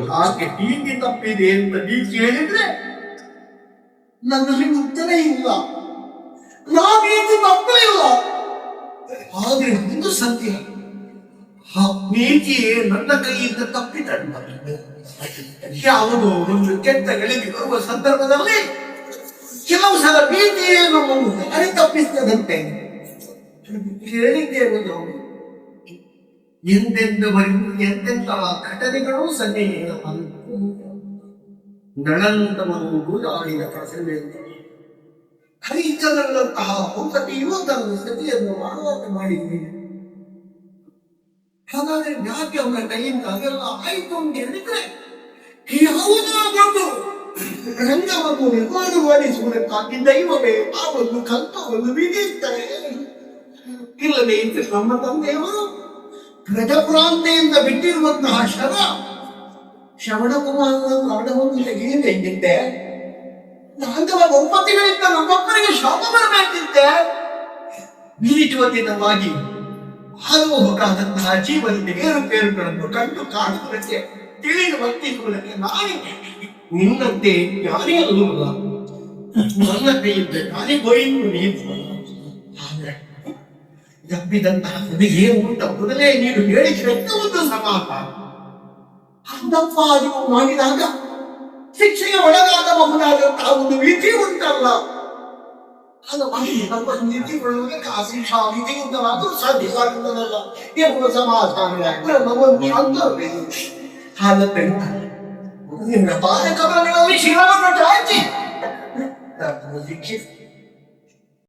ಹಾಗೆ ಹೀಗೆ ತಪ್ಪಿದೆ ಅಂತ ನೀವು ಕೇಳಿದ್ರೆ ನನ್ನಲ್ಲಿ ಉತ್ತರ ಇಲ್ಲ. ನಾವೀಗ ತಪ್ಪಲಿಲ್ಲ. ಆದ್ರೆ ಒಂದು ಸತ್ಯ, ಆ ನೀತಿಯೇ ನನ್ನ ಕೈಯಿಂದ ತಪ್ಪಿದಣ್ಣ. ಯಾವುದೋ ಒಂದು ಕೆಟ್ಟ ಗಳಿಗೆ ಬರುವ ಸಂದರ್ಭದಲ್ಲಿ ಕೆಲವು ಸಲ ಭೀತಿಯೇ ನಮ್ಮನ್ನು ದಾರಿ ತಪ್ಪಿಸ್ತದಂತೆ. ಹೇಳಿದ್ದೇವುದು ಎಂತೆಂದವರೆಗೂ ಎಂತೆಂತಹ ಘಟನೆಗಳು ಸನ್ನೆಯೇ ನಳಂತವನ್ನು ಗೂಡಾಡಿದ ಪ್ರಸಂಗ ಖರೀಚದಂತಹ ಒಂಬತ್ತು ಯುವಕರ ಸ್ಥಿತಿಯನ್ನು ಆರೋಪ ಮಾಡಿದ್ದೇನೆ. ಹಾಗಾದ್ರೆ ಯಾಕೆ ಅವರ ಕೈಯಿಂದ ಅದೆಲ್ಲ ಆಯ್ತು ಅಂತ ಹೇಳಿದ್ರೆ ಯಾವುದೋ ಒಂದು ರಂಗವನ್ನು ನಿರ್ಮಾಣ ಮಾಡಿಸುವುದಕ್ಕಾಗಿ ದೈವವೇ ಆ ಒಂದು ಕಲ್ಪವನ್ನು ವಿಧಿಸುತ್ತಾರೆ. ಇಲ್ಲದೆ ಇದ್ರೆ ನಮ್ಮ ತಂದೆಯವರು ಗಜಪ್ರಾಂತೆಯಿಂದ ಬಿಟ್ಟಿರುವಂತಹ ಶ್ರವಣಕುಮಾರನ ಪ್ರಾಣವನ್ನು ತೆಗೆಯಬೇಕಿದ್ದೆ. ನಾಂದವ ದಂಪತಿಗಳಿಂದ ನಮ್ಮೊಬ್ಬರಿಗೆ ಶಾಪ ಬರಬೇಕಿದ್ದೆ. ನೀತಿವಂತಿತವಾಗಿ ಹಾದುಹೋಗಾದಂತಹ ಜೀವನಕ್ಕೆ ಏರುಪೇರುಗಳನ್ನು ಕಂಡು ಕಾಣುವುದಕ್ಕೆ ತಿಳಿದು ವರ್ತಿಸುವುದಕ್ಕೆ ನಾನೇ ನಿನ್ನಂತೆ ಯಾರೇ ಅಲ್ಲವಲ್ಲ. ನನ್ನ ಕೈಯಿಂದ ಯಾರಿಗೋಯಿತು ನೀನು. ಆದ್ರೆ ತಪ್ಪಿದಂತಹ ಏನು ಅಂತ ಮೊದಲೇ ನೀನು ಹೇಳಿಕೆಒಂದು ಸಮಾಧಾನ ಅಂದಪ್ಪಾದಿವು ಮಾಡಿದಾಗ ಶಿಕ್ಷೆಗೆ ಒಳಗಾಗಬಹುದಾದಂತಹ ಒಂದು ವಿಧಿ ಉಂಟಲ್ಲ, ಅದು ಮಾಡಿ ನಮ್ಮ ನೀತಿಗೊಳ್ಳುವುದಕ್ಕೆ ಶಿಕ್ಷಾ ವಿಧಿಯುಂಟವಾದರೂ ಸಾಧ್ಯವಾಗುವುದಲ್ಲ ಎನ್ನುವ ಸಮಾಧಾನ ಹಾಲದ್ದರಿಂದ ನಿನ್ನ ಪಾಲಕರಲ್ಲಿ ಶಿರವನ್ನು ಚಾಚಿ ಶಿಕ್ಷೆ